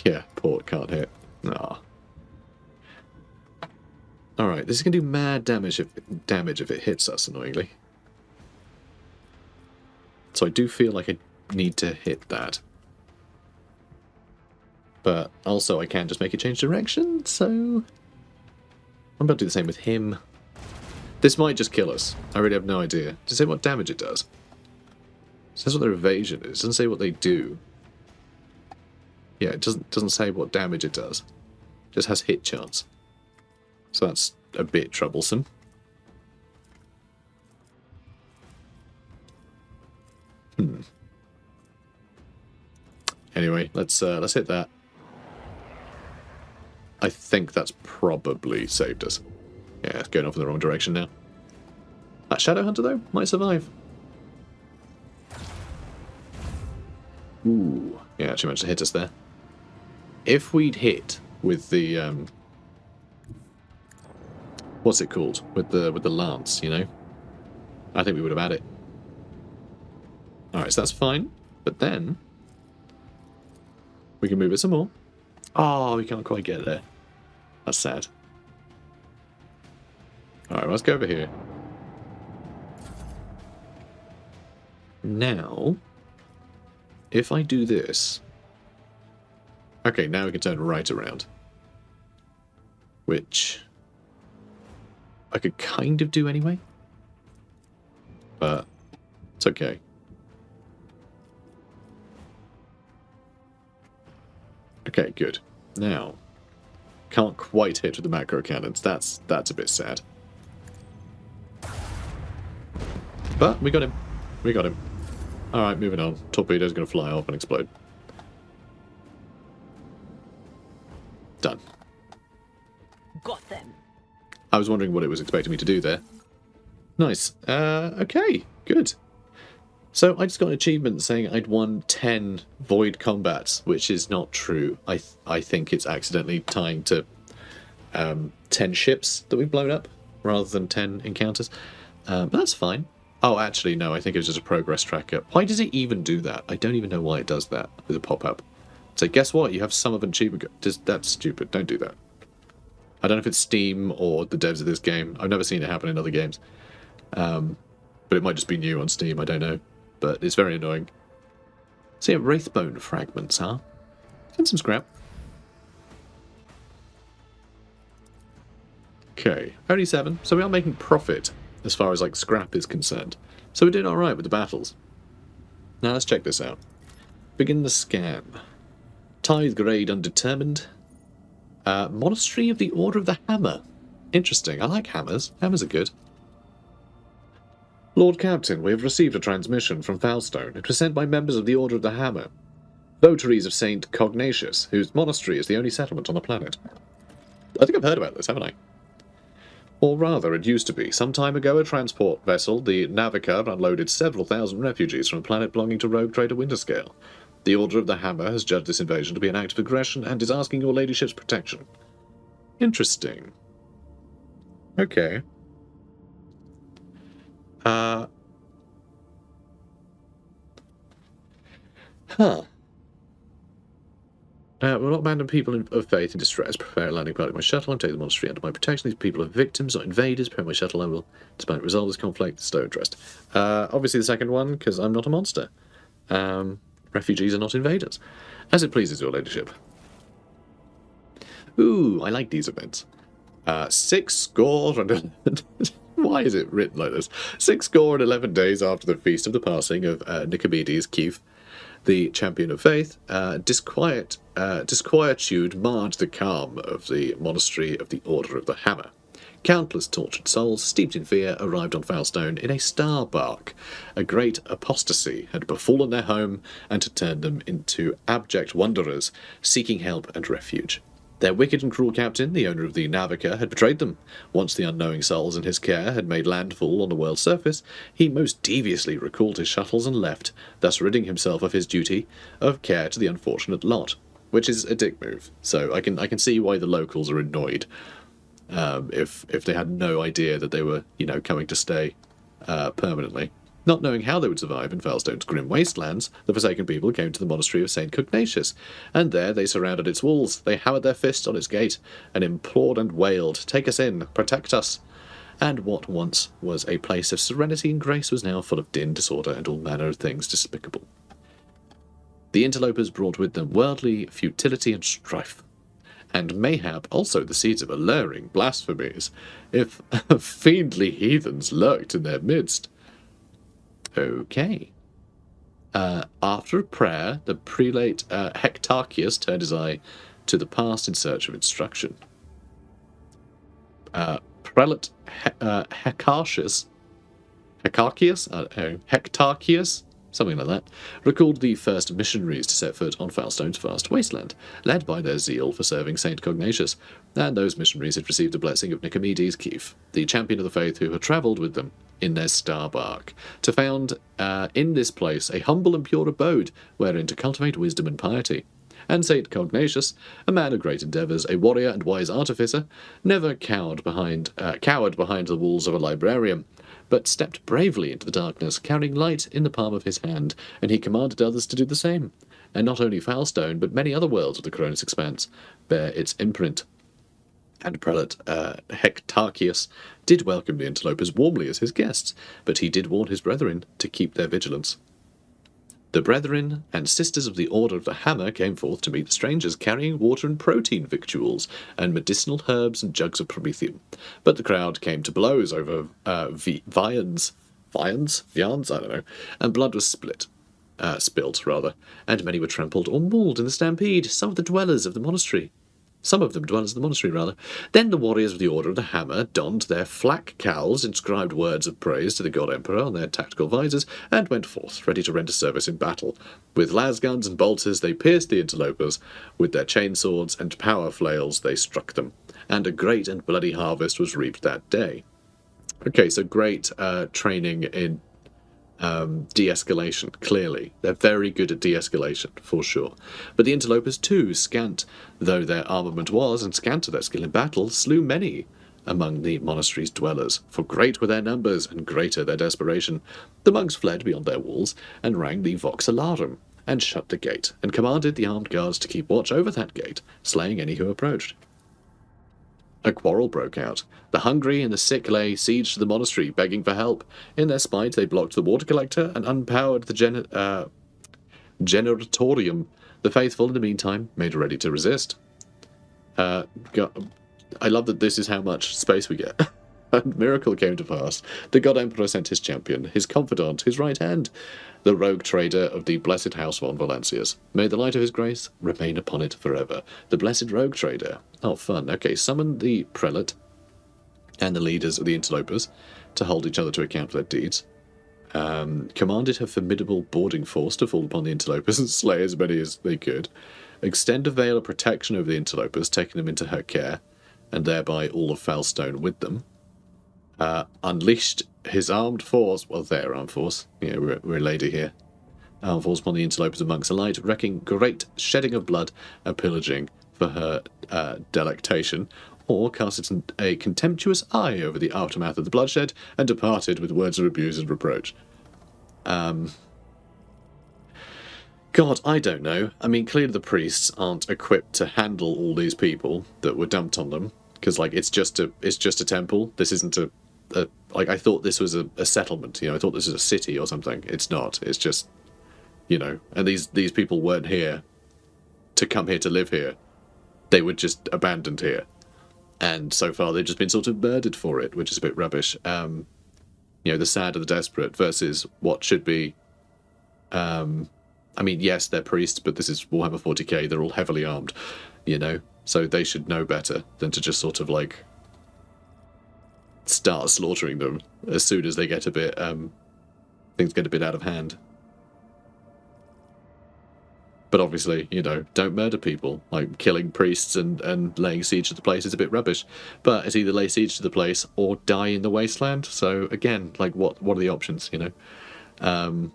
Yeah, port can't hit. Nah. Alright, this is going to do mad damage if it hits us, annoyingly. So I do feel like I need to hit that. But also I can't just make it change direction, so... I'm about to do the same with him. This might just kill us. I really have no idea. Does it say what damage it does? It says what their evasion is. It doesn't say what they do. Yeah, it doesn't say what damage it does. It just has hit chance. So that's a bit troublesome. Anyway, let's hit that. I think that's probably saved us. Yeah, it's going off in the wrong direction now. That Shadow Hunter, though, might survive. Ooh. Yeah, actually managed to hit us there. If we'd hit with the... what's it called? With the lance, you know? I think we would have had it. Alright, so that's fine. But then... we can move it some more. Oh, we can't quite get there. That's sad. Alright, let's go over here. Now, if I do this... okay, now we can turn right around. Which... I could kind of do anyway. But it's okay. Okay, good. Now, can't quite hit with the macro cannons. That's a bit sad. But we got him. We got him. Alright, moving on. Torpedo's going to fly off and explode. Done. Got them. I was wondering what it was expecting me to do there. Nice. Okay, good. So I just got an achievement saying I'd won 10 void combats, which is not true. I think it's accidentally tying to 10 ships that we've blown up rather than 10 encounters. But that's fine. Oh, actually, no, I think it was just a progress tracker. Why does it even do that? I don't even know why it does that with a pop-up. So guess what? You have some of an achievement. That's stupid. Don't do that. I don't know if it's Steam or the devs of this game. I've never seen it happen in other games. But it might just be new on Steam. I don't know. But it's very annoying. So yeah, Wraithbone fragments, huh? And some scrap. Okay, only 7. So we are making profit as far as like scrap is concerned. So we're doing alright with the battles. Now let's check this out. Begin the scan. Tithe grade undetermined. Monastery of the Order of the Hammer. Interesting. I like hammers. Hammers are good. Lord Captain, we have received a transmission from Falstone. It was sent by members of the Order of the Hammer, votaries of Saint Cognatius, whose monastery is the only settlement on the planet. I think I've heard about this, haven't I? Or rather, it used to be. Some time ago, a transport vessel, the Navica, unloaded several thousand refugees from a planet belonging to rogue trader Winterscale. The Order of the Hammer has judged this invasion to be an act of aggression and is asking your ladyship's protection. Interesting. Okay. Will not abandon people of faith in distress. Prepare a landing party of my shuttle and take the monastery under my protection. These people are victims, not invaders. Prepare my shuttle. I will, despite resolve this conflict, stow interest. Obviously the second one, because I'm not a monster. Refugees are not invaders. As it pleases your ladyship. Ooh, I like these events. 60 and... Why is it written like this? 60 days after the feast of the passing of Nicomedes Keith, the champion of faith, disquietude marred the calm of the monastery of the Order of the Hammer. Countless tortured souls, steeped in fear, arrived on Falstone in a star bark. A great apostasy had befallen their home and had turned them into abject wanderers, seeking help and refuge. Their wicked and cruel captain, the owner of the Navica, had betrayed them. Once the unknowing souls in his care had made landfall on the world's surface, he most deviously recalled his shuttles and left, thus ridding himself of his duty of care to the unfortunate lot, which is a dick move. So I can see why the locals are annoyed if they had no idea that they were, coming to stay permanently. Not knowing how they would survive in Falstone's grim wastelands, the Forsaken people came to the monastery of Saint Cognatius, and there they surrounded its walls. They hammered their fists on its gate, and implored and wailed, "Take us in, protect us." And what once was a place of serenity and grace was now full of din, disorder, and all manner of things despicable. The interlopers brought with them worldly futility and strife, and mayhap also the seeds of alluring blasphemies, if fiendly heathens lurked in their midst. Okay. After a prayer, the prelate Hectarchius turned his eye to the past in search of instruction. Prelate Hectarchius, something like that, recalled the first missionaries to set foot on Falstone's vast wasteland, led by their zeal for serving Saint Cognatius, and those missionaries had received the blessing of Nicomedes Keith, the champion of the faith who had travelled with them in their star bark, to found in this place a humble and pure abode wherein to cultivate wisdom and piety. And Saint Cognatius, a man of great endeavours, a warrior and wise artificer, never cowered behind the walls of a librarium, but stepped bravely into the darkness, carrying light in the palm of his hand, and he commanded others to do the same. And not only Falstone, but many other worlds of the Cronus Expanse bear its imprint. And Prelate Hectarchius did welcome the interlopers warmly as his guests, but he did warn his brethren to keep their vigilance. The brethren and sisters of the Order of the Hammer came forth to meet the strangers, carrying water and protein victuals, and medicinal herbs and jugs of promethium. But the crowd came to blows over viands, I don't know, and blood was spilt, and many were trampled or mauled in the stampede, some of them dwellers of the monastery. Then the warriors of the Order of the Hammer donned their flak cowls, inscribed words of praise to the God Emperor on their tactical visors, and went forth, ready to render service in battle. With lasguns and bolters they pierced the interlopers, with their chainswords and power flails they struck them, and a great and bloody harvest was reaped that day. Okay, so great training in de-escalation, clearly. They're very good at de-escalation, for sure. But the interlopers too, scant though their armament was, and scanter their skill in battle, slew many among the monastery's dwellers, for great were their numbers, and greater their desperation. The monks fled beyond their walls, and rang the vox alarum, and shut the gate, and commanded the armed guards to keep watch over that gate, slaying any who approached. A quarrel broke out. The hungry and the sick lay siege to the monastery, begging for help. In their spite, they blocked the water collector and unpowered the generatorium. The faithful, in the meantime, made ready to resist. I love that this is how much space we get. A miracle came to pass. The God Emperor sent his champion, his confidant, his right hand, the rogue trader of the blessed house von Valancius. May the light of his grace remain upon it forever. The blessed rogue trader. Oh, fun. Okay, summon the prelate and the leaders of the interlopers to hold each other to account for their deeds. Commanded her formidable boarding force to fall upon the interlopers and slay as many as they could. Extend a veil of protection over the interlopers, taking them into her care, and thereby all of Felstone with them. Unleashed his armed force, well, their armed force, we're a lady here, armed force upon the interlopers and monks alike, wreaking great shedding of blood and pillaging for her delectation, or casted a contemptuous eye over the aftermath of the bloodshed and departed with words of abuse and reproach. God, I don't know. I mean, clearly the priests aren't equipped to handle all these people that were dumped on them, because it's just a temple. This isn't I thought this was a settlement. I thought this was a city or something. It's not. It's just, and these people weren't here to come here to live here. They were just abandoned here. And so far, they've just been sort of murdered for it, which is a bit rubbish. The sad and the desperate versus what should be... yes, they're priests, but this is Warhammer 40k. They're all heavily armed, So they should know better than to just sort of, start slaughtering them as soon as they get a bit... things get a bit out of hand. But obviously, don't murder people. Killing priests and laying siege to the place is a bit rubbish. But it's either lay siege to the place or die in the wasteland. So again, what are the options, But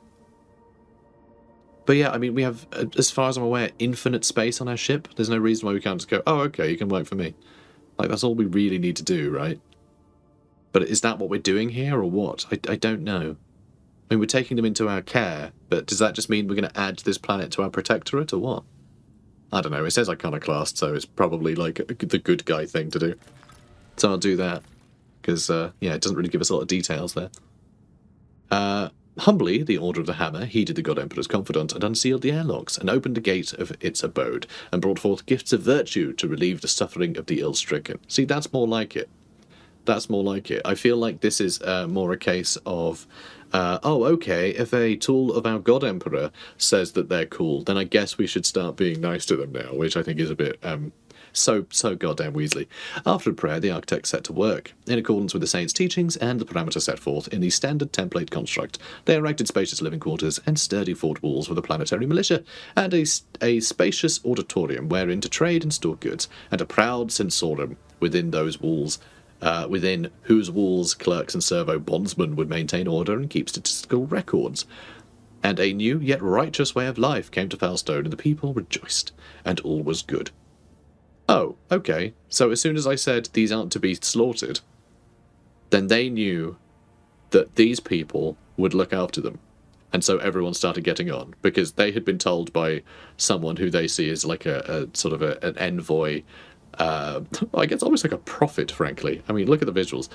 yeah, we have, as far as I'm aware, infinite space on our ship. There's no reason why we can't just go, oh, okay, you can work for me. That's all we really need to do, right? But is that what we're doing here or what? I don't know. We're taking them into our care, but does that just mean we're going to add this planet to our protectorate, or what? I don't know. It says iconoclast, so it's probably the good guy thing to do. So I'll do that, because, it doesn't really give us a lot of details there. Humbly, the Order of the Hammer heeded the God Emperor's confidant and unsealed the airlocks, and opened the gate of its abode, and brought forth gifts of virtue to relieve the suffering of the ill-stricken. See, that's more like it. That's more like it. I feel like this is more a case of, okay, if a tool of our God Emperor says that they're cool, then I guess we should start being nice to them now, which I think is a bit so goddamn Weasley. After a prayer, the architect set to work. In accordance with the saint's teachings and the parameters set forth in the standard template construct, they erected spacious living quarters and sturdy fort walls for the planetary militia, and a spacious auditorium wherein to trade and store goods, and a proud sensorium within those walls, within whose walls clerks and servo bondsmen would maintain order and keep statistical records. And a new yet righteous way of life came to Felstone, and the people rejoiced, and all was good. Oh, okay. So as soon as I said these aren't to be slaughtered, then they knew that these people would look after them. And so everyone started getting on, because they had been told by someone who they see as a sort of an envoy, I guess almost like a prophet, frankly. Look at the visuals.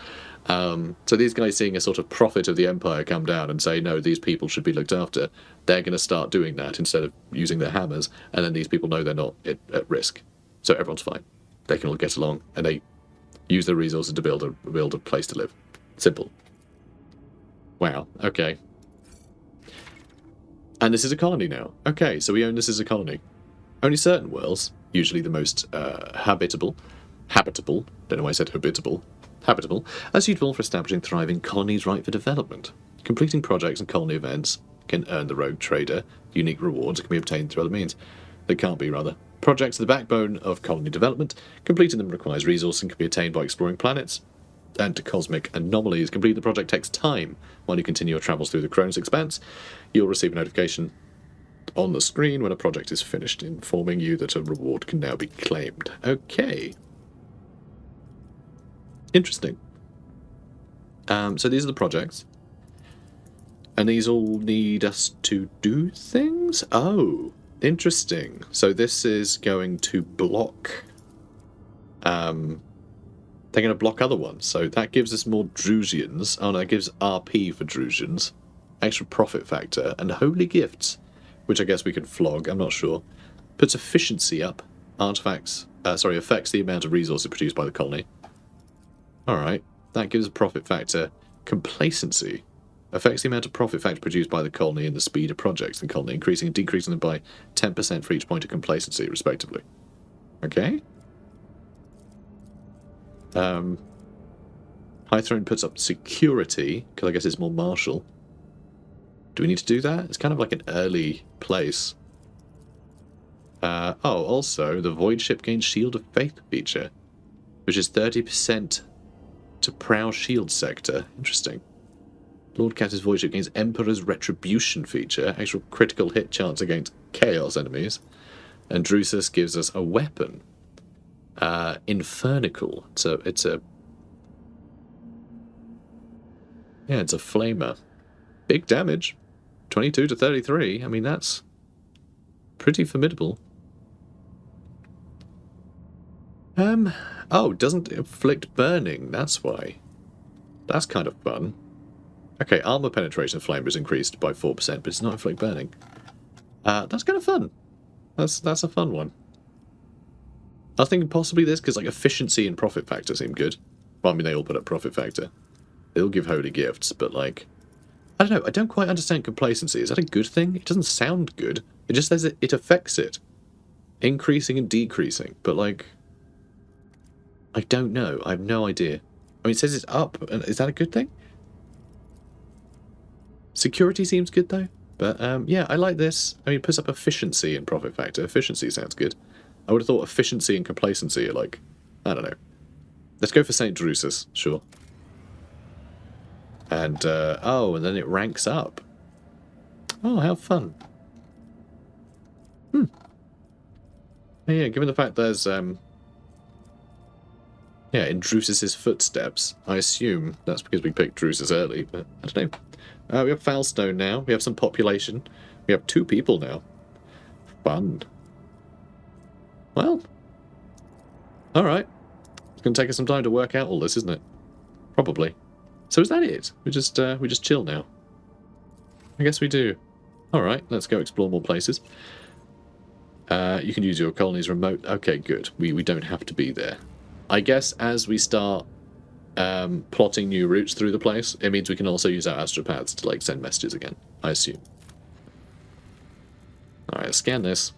So these guys seeing a sort of prophet of the Empire come down and say, no, these people should be looked after, they're going to start doing that instead of using their hammers, and then these people know they're not at risk. So everyone's fine. They can all get along, and they use their resources to build a place to live. Simple. Wow, okay. And this is a colony now. Okay, so we own this as a colony. Only certain worlds, usually the most habitable, don't know why I said habitable, are suitable for establishing thriving colonies ripe for development. Completing projects and colony events can earn the rogue trader unique rewards that can be obtained through other means. They can't be, rather. Projects are the backbone of colony development. Completing them requires resources and can be attained by exploring planets and cosmic anomalies. Completing the project takes time. While you continue your travels through the Cronus Expanse, you'll receive a notification on the screen when a project is finished, informing you that a reward can now be claimed. Okay. Interesting. So these are the projects. And these all need us to do things? Oh, interesting. So this is going to block... they're going to block other ones. So that gives us more Drusians. Oh no, that gives RP for Drusians. Extra profit factor. And holy gifts, which I guess we can flog, I'm not sure. Puts efficiency up. Affects the amount of resources produced by the colony. Alright. That gives a profit factor. Complacency. Affects the amount of profit factor produced by the colony and the speed of projects in the colony, increasing and decreasing them by 10% for each point of complacency, respectively. Okay? High Throne puts up security, because I guess it's more martial. Do we need to do that? It's kind of like an early place. Also, the Void Ship gains Shield of Faith feature, which is 30% to Prow Shield sector. Interesting. Lord Cat's Void Ship gains Emperor's Retribution feature, actual critical hit chance against Chaos enemies. And Drusus gives us a weapon. Infernical. So it's a... Yeah, it's a flamer. Big damage. 22 to 33. I mean, that's pretty formidable. Oh, doesn't inflict burning. That's why. That's kind of fun. Okay, armor penetration flamer is increased by 4%, but it's not inflict burning. That's kind of fun. That's a fun one. I was thinking possibly this, because like efficiency and profit factor seem good. Well, I mean, they all put up profit factor. They'll give holy gifts, but like... I don't know, I don't quite understand complacency. Is that a good thing? It doesn't sound good. It just says it affects it. Increasing and decreasing, but like... I don't know. I have no idea. I mean, it says it's up. And is that a good thing? Security seems good, though. But, yeah, I like this. I mean, it puts up efficiency and profit factor. Efficiency sounds good. I would have thought efficiency and complacency are like... I don't know. Let's go for St. Drusus, sure. And, oh, and then it ranks up. Oh, how fun. Yeah, given the fact there's, yeah, in Drusus's footsteps, I assume that's because we picked Drusus early, but I don't know. We have Foulstone now. We have some population. We have 2 people now. Fun. Well. Alright. It's going to take us some time to work out all this, isn't it? Probably. So is that it? We just chill now. I guess we do. Alright, let's go explore more places. You can use your colony's remote. Okay, good. We don't have to be there. I guess as we start plotting new routes through the place, it means we can also use our astropaths to like send messages again, I assume. Alright, scan this.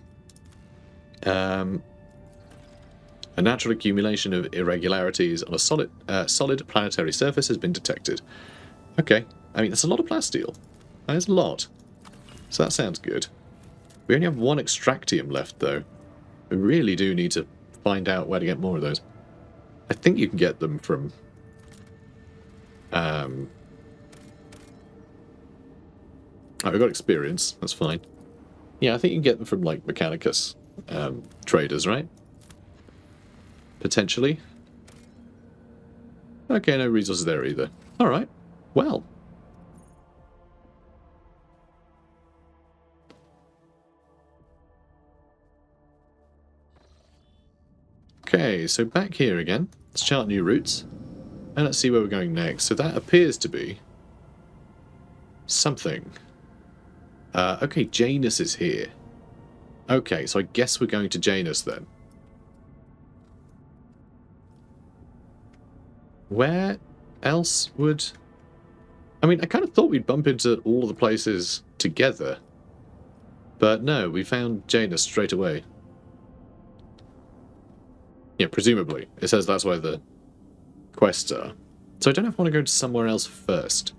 A natural accumulation of irregularities on a solid planetary surface has been detected. Okay, I mean, that's a lot of plasteel. That is a lot. So that sounds good. We only have 1 extractium left, though. We really do need to find out where to get more of those. I think you can get them from... Oh, we've got experience. That's fine. Yeah, I think you can get them from, like, Mechanicus traders, right? Potentially. Okay, no resources there either. Alright. Well. Okay, so back here again. Let's chart new routes. And let's see where we're going next. So that appears to be... something. Okay, Janus is here. Okay, so I guess we're going to Janus then. Where else would... I mean, I kind of thought we'd bump into all of the places together. But no, we found Janus straight away. Yeah, presumably. It says that's where the quests are. So I don't know if I want to go to somewhere else first.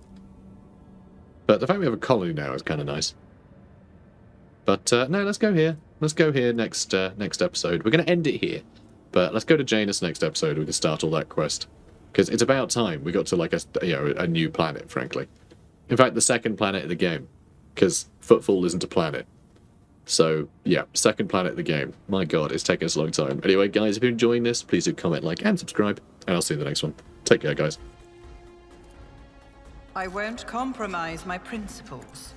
But the fact we have a colony now is kind of nice. But no, let's go here. Let's go here next episode. We're going to end it here. But let's go to Janus next episode. We can start all that quest. Because it's about time we got to like a new planet, frankly. In fact, the second planet of the game. Because Footfall isn't a planet. So, yeah, second planet of the game. My god, it's taken us a long time. Anyway, guys, if you're enjoying this, please do comment, like, and subscribe. And I'll see you in the next one. Take care, guys. I won't compromise my principles.